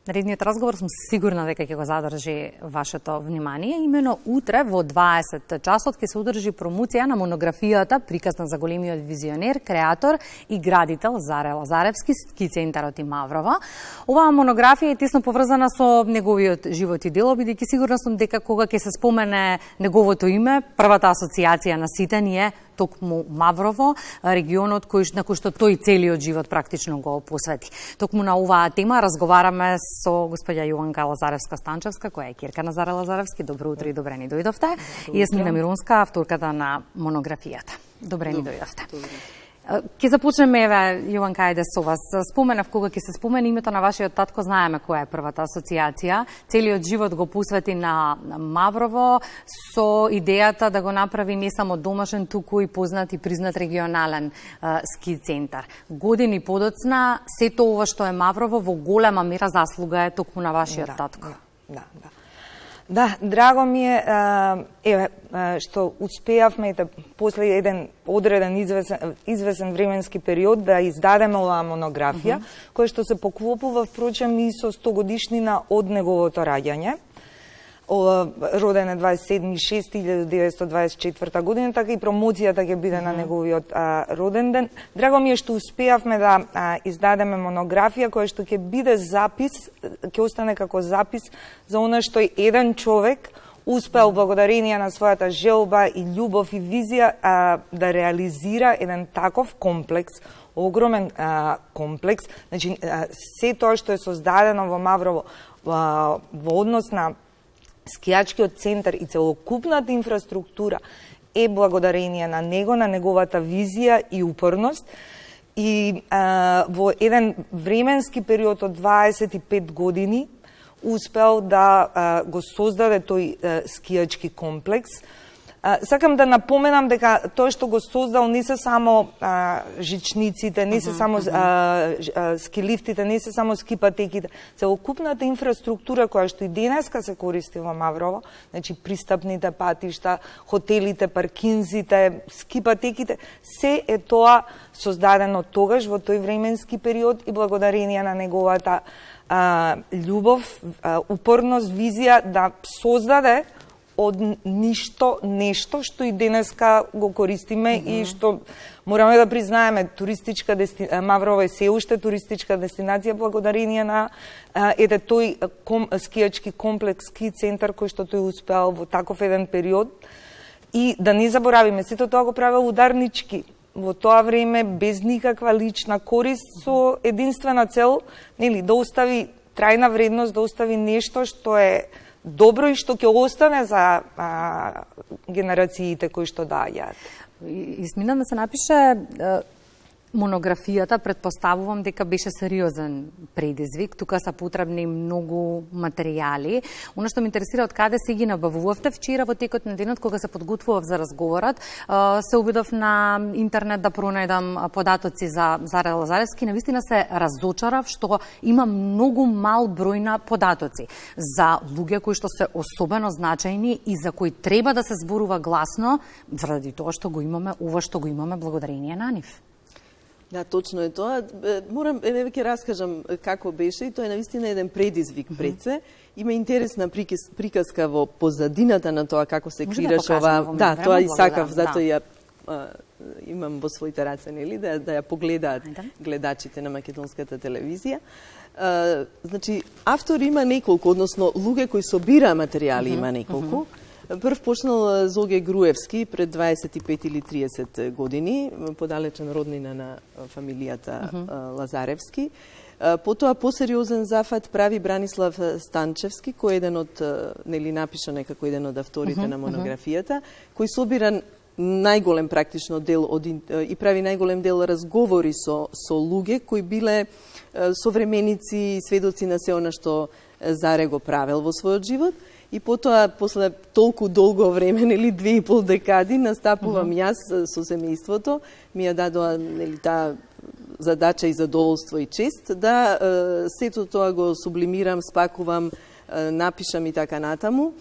Наредниот разговор сум сигурна дека ќе го задржи вашето внимание. Имено утре во 20 часот ќе се одржи промоција на монографијата приказна за големиот визионер, креатор и градител Заре Лазаревски, ски центарот и Маврова. Оваа монографија е тесно поврзана со неговиот живот и дело, бидејќи сигурна сум дека кога ќе се спомене неговото име, првата асоциација на сите ни е токму Маврово, регионот на кој што тој целиот живот практично го посвети. Токму на оваа тема разговараме со господја Јованка Лазаревска-Станчевска, која е ќерка на Заре Лазаревски. Добро утро и добре ни дојдовте. И Јасмина Миронска, авторката на монографијата. Добре ни дојдовте. Ќе започнеме, Јованка, ајде со вас. Споменав кога ќе се спомени името на вашиот татко, знаеме која е првата асоциација. Целиот живот го посвети на Маврово со идејата да го направи не само домашен, туку и познат и признат регионален ски центар. Години подоцна, сето ова што е Маврово во голема мера заслуга е токму на вашиот татко. Да, драго ми е што успеавме после еден одреден извесен временски период да издадеме оваа монографија, која што се поклопува впрочем и со 100 годишнина од неговото раѓање. Роден е 27.6.1924 година, така и промоцијата ќе биде на неговиот роден ден. Драго ми е што успеавме да издадеме монографија која што ќе биде запис, ќе остане како запис за она што еден човек успеал благодарение на својата желба и љубов и визија да реализира еден таков комплекс, огромен комплекс. Значи, се тоа што е создадено во Маврово во однос на скијачкиот центар и целокупната инфраструктура е благодарение на него, на неговата визија и упорност. И во еден временски период од 25 години успел да го создаде тој скијачки комплекс. Сакам да напоменам дека тоа што го создал не се само жичниците, не се само скилифтите, не се само скипатеките, целокупната инфраструктура која што и денеска се користи во Маврово, значи пристапните патишта, хотелите, паркинзите, скипатеките, се е тоа создадено тогаш во тој временски период и благодарение на неговата љубов, упорност, визија да создаде од ништо нешто што и денеска го користиме и што мораме да признаеме, Маврово е се уште туристичка дестинација благодарение на тој скијачки комплекс, ски центар кој што тој успеал во таков еден период. И да не заборавиме, сето тоа го правел ударнички. Во тоа време без никаква лична корист, со единствена цел, да остави трајна вредност, да остави нешто што е добро и што ќе остане за генерациите кои што доаѓаат. Измина да се напише монографијата, предпоставувам дека беше сериозен предизвик. Тука се потребни многу материјали. Оно што ме интересира од каде се ги набавувавте вчера во текот на денот кога се подготвував за разговорот, се обидов на интернет да пронајдам податоци за Заре Лазаревски. Навистина се разочарав што има многу мал број на податоци за луѓе кои што се особено значајни и за кои треба да се зборува гласно заради тоа што го имаме ова што го имаме благодарение на нив. Да, точно е тоа. Морам, ќе раскажам како беше и тоа е навистина еден предизвик пред се. Има интересна приказка во позадината на тоа како се крираше ова. Да, тоа и сакав, затоа ја имам во своите раце, нели, да ја погледаат гледачите на македонската телевизија. Значи, автор има неколку, односно луѓе кои собираа материјали има неколку. Прв почнал Зоге Груевски пред 25 или 30 години, подалечен роднина на фамилијата Лазаревски. Потоа посериозен зафат прави Бранислав Станчевски, кој е еден од, напишан некако еден од авторите на монографијата, кој собира најголем практично дел и прави најголем дел разговори со луѓе кои биле современици и сведоци на се она што Заре го правел во својот живот. И потоа, после толку долго време, 2,5 декади, настапувам јас со семејството, ми ја дадоа таа задача и задоволство и чест, да сето тоа го сублимирам, спакувам, напишам и така натаму,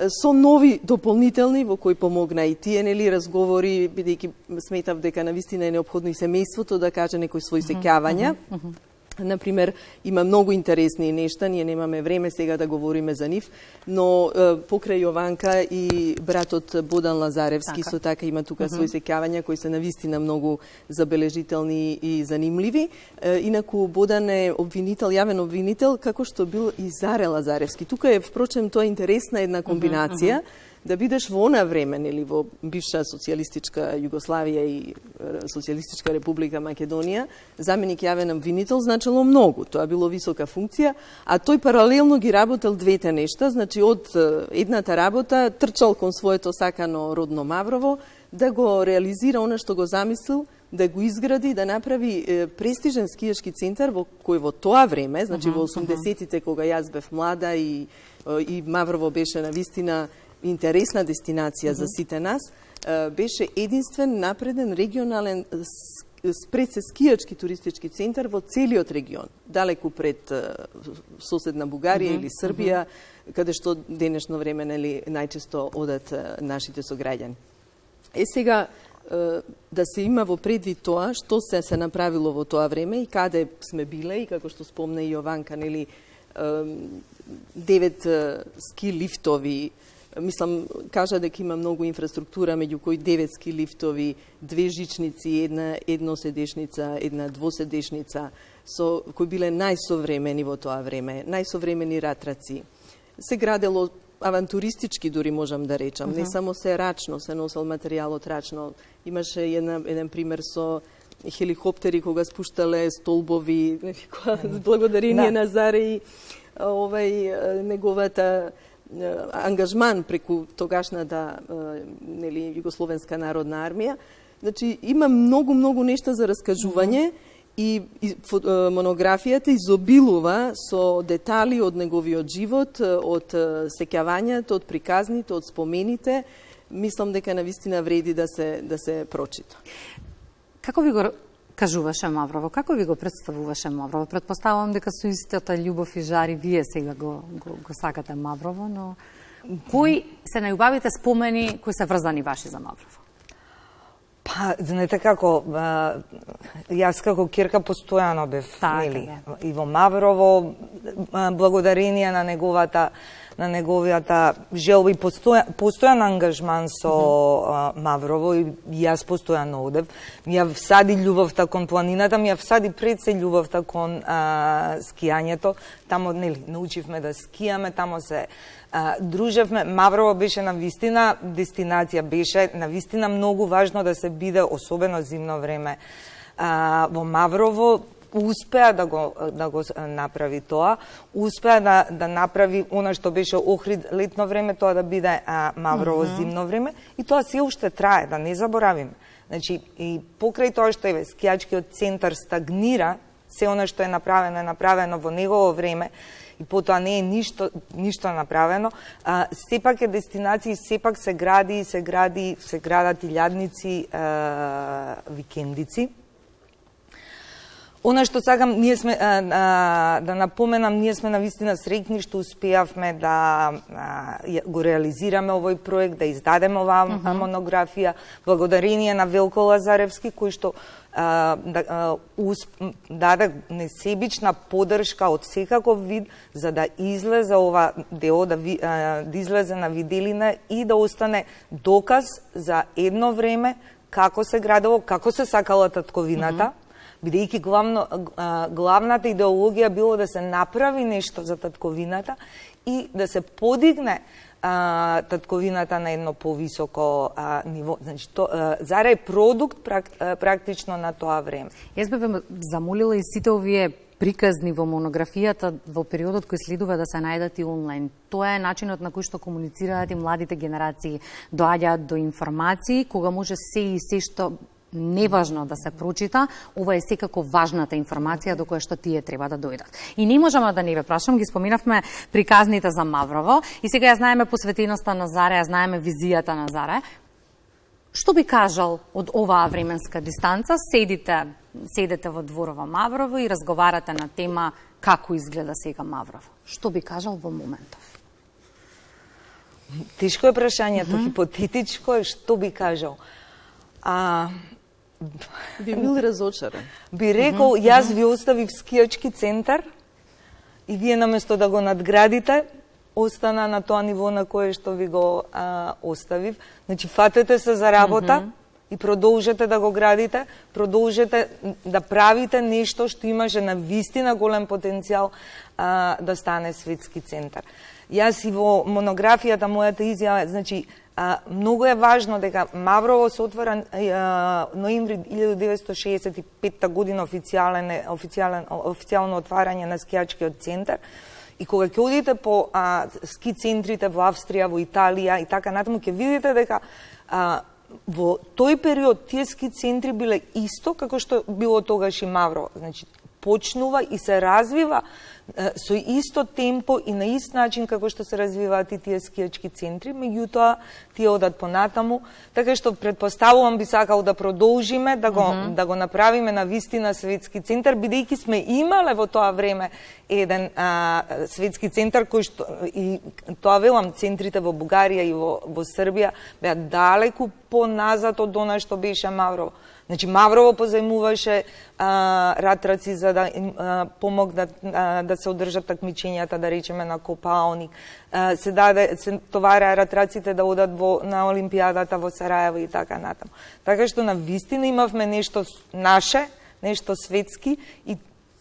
со нови дополнителни во кои помогна и тие разговори, бидејќи сметав дека навистина е неопходно и семејството да каже некои своји сеќавања. Например, има многу интересни нешта, ние немаме време сега да говориме за нив, но покрај Јованка и братот Бодан Лазаревски со така има тука свои сеќавања кои се навистина многу забележителни и занимливи. Инаку Бодан е обвинител, јавен обвинител, како што бил и Заре Лазаревски. Тука е, впрочем, тоа е интересна една комбинација, да бидеш во она време, нели, во бивша социјалистичка Југославија и Социјалистичка република Македонија, заменик јавен обвинител значило многу. Тоа било висока функција, а тој паралелно ги работел двете нешта, значи од едната работа трчал кон своето сакано родно Маврово, да го реализира она што го замислил, да го изгради, да направи престижен скијашки центар во кој во тоа време, значи во 80-тите кога јас бев млада и Маврово беше навистина интересна дестинација за сите нас, беше единствен напреден регионален скијачки туристички центар во целиот регион, далеку пред соседна Бугарија или Србија, каде што денешно време, нели, најчесто одат нашите сограѓани. Сега, да се има во предвид тоа што се направило во тоа време и каде сме биле, и како што спомна и Јованка, нели, 9 ски лифтови, мислам, кажа дека има многу инфраструктура, меѓу кои 9 ски лифтови, 2 жичници, една едноседешница, една двоседешница, кои биле најсовремени во тоа време, најсовремени ратраци. Се градело авантуристички, дури можам да речам, не само се рачно, се носел материјалот рачно. Имаше еден пример со хеликоптери кога спуштале столбови, благодарение на Заре и неговата ангажман преку тогашната нели Југословенска народна армија. Значи има многу нешта за раскажување и монографијата изобилува со детали од неговиот живот, од сеќавањата, од приказните, од спомените. Мислам дека навистина вреди да се прочита. Како ви го кажуваше Маврово? Како ви го представуваше Маврово? Предпоставувам дека со истата љубов и жар и вие сега го сакате Маврово, но кои се најубавите спомени кои се врзани ваши за Маврово? Па, знаете како, јас како кирка постојано бев, нели, и во Маврово, благодарение на неговијата желба и постојан ангажман со Маврово, и јас постојано одев. Ми ја всади љубовта кон планината, ми ја всади пред се љубовта кон скијањето. Тамо, нели, научивме да скијаме, тамо се дружевме. Маврово беше навистина дестинација, беше навистина многу важно да се биде, особено зимно време. Во Маврово успеа да го направи тоа, успеа да направи она што беше Охрид летно време, тоа да биде Маврово зимно време, и тоа се уште трае, да не заборавиме. Значи, и покрај тоа што е скијачкиот центар стагнира, се она што е направено во негово време, и потоа не е ништо направено, сепак е дестинација, сепак се градат илјадници викендици. Она што сакам, ние сме да напоменам, ние сме навистина среќни што успеавме да го реализираме овој проект, да издадеме оваа монографија, благодарение на Велко Лазаревски, кој што даде несебична поддршка од секаков вид за да излезе ова дело, да излезе на виделина и да остане доказ за едно време како се градело, како се сакала татковината, бидејќи главната идеологија било да се направи нешто за татковината и да се подигне татковината на едно повисоко ниво. Значи, Заре е продукт практично на тоа време. Јас бе замолила и сите овие приказни во монографијата во периодот кој следува да се најдат и онлайн. Тоа е начинот на кој што комуницираат и младите генерации, доаѓаат до информации, кога може се и се што неважно да се прочита, ова е секако важната информација до која што тие треба да дојдат. И не можеме да не ве прашам, ги споминавме приказните за Маврово и сега ја знаеме посветеноста на Заре, ја знаеме визијата на Заре. Што би кажал од оваа временска дистанца? Седите во дворова Маврово и разговарате на тема како изгледа сега Маврово. Што би кажал во моментов? Тешко е прашањето, хипотетичко е, што би кажал. Би бил разочаран. Би рекол, јас ви оставив скијачки центар и вие наместо да го надградите, остана на тоа ниво на кое што ви го оставив. Значи, фатете се за работа и продолжете да го градите, продолжете да правите нешто што имаше на вистина голем потенцијал да стане светски центар. Јас и во монографијата мојата изјава, значи, многу е важно дека Маврово се отвора ноември 1965 година официјално отварање на скијачкиот центар. И кога ќе одите по ски центрите во Австрија, во Италија и така натаму, ќе видите дека во тој период тие ски центри биле исто како што било тогаш и Маврово. Значи, почнува и се развива со исто темпо и на ист начин како што се развиваат и тие скијачки центри, меѓутоа тие одат понатаму, така што претпоставувам би сакал да продолжиме да го направиме на вистина светски центар, бидејќи сме имале во тоа време еден светски центар кој што и тоа велам, центрите во Бугарија и во Србија беа далеку поназад од она што беше Маврово. Значи, Маврово позајмуваше ратраци за да им помогнат да се одржат такмичењата, да речеме, на Копаоник. Се товараа ратраците да одат на Олимпијадата во Сараево и така натаму. Така што на вистина имавме нешто наше, нешто светски и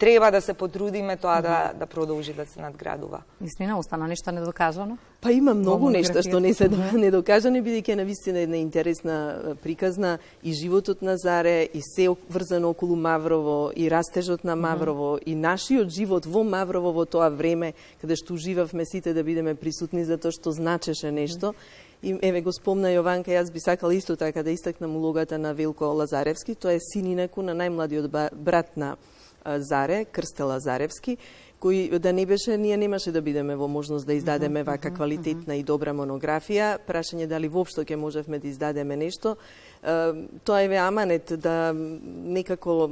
треба да се потрудиме тоа да продолжи да се надградува. Вистина, остана нешто недокажано? Па има многу нешто што не се недокажани, бидејќи е навистина една интересна приказна и животот на Заре, и се врзано околу Маврово, и растежот на Маврово, и нашиот живот во Маврово во тоа време, каде што уживавме сите да бидеме присутни затоа што значеше нешто. И еве го спомна Јованка, јас би сакала исто така да истакнам улогата на Велко Лазаревски, тоа е син инаку на најмладиот брат на Заре, Крстел Лазаревски, кој да не беше, ние немаше да бидеме во можност да издадеме вака квалитетна и добра монографија. Прашање дали воопшто ќе можевме да издадеме нешто. Тоа е аманет да некако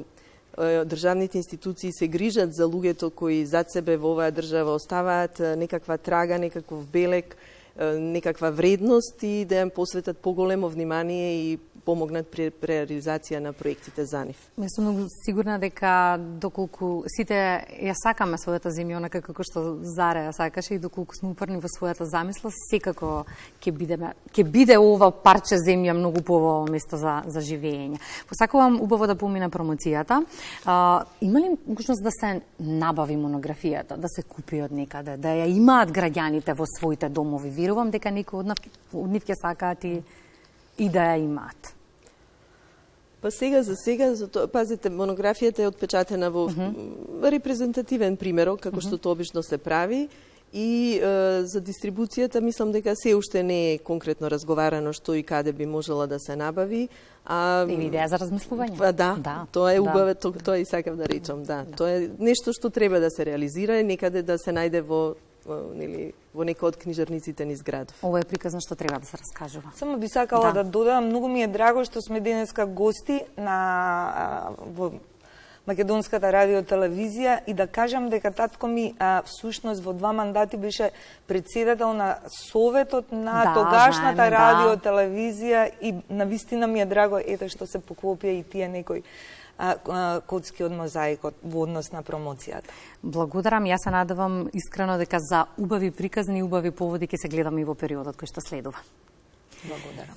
државните институции се грижат за луѓето кои зад себе во оваа држава оставаат некаква трага, некаков белег, некаква вредност и да им посветат поголемо внимание и помогнат при реализација на проектите за нив. Ме сум многу сигурна дека доколку сите ја сакаме својата земја онака како што Заре ја сакаше и доколку сме упорни во својата замисла, секако ќе биде ова парче земја многу поубаво место за живење. Посакувам убаво да помине промоцијата. Има ли можност да се набави монографијата, да се купи од некаде, да ја имаат граѓаните во своите домови? Верувам дека некои од нив ќе сакаат и да ја имаат. Па сега, пазите, монографијата е отпечатена во репрезентативен примерок, како што тоа обично се прави, и за дистрибуцијата мислам дека се уште не е конкретно разговарано што и каде би можела да се набави. Или идеја за размислување. Да, тоа е убаво, тоа и сакав да речам, да. Тоа е нешто што треба да се реализира и некаде да се најде во некој од книжарниците низ градов. Ова е приказна што треба да се раскажува. Само би сакала да додадам, многу ми е драго што сме денеска гости во Македонската радио телевизија и да кажам дека татко ми всушност во 2 мандати беше председател на советот на тогашната радио телевизија и навистина ми е драго ете што се поклопија и тие некои коцки од мозаикот во однос на промоцијата. Благодарам, јас се надевам искрено дека за убави приказни и убави поводи ќе се гледаме и во периодот кој што следува. Благодарам.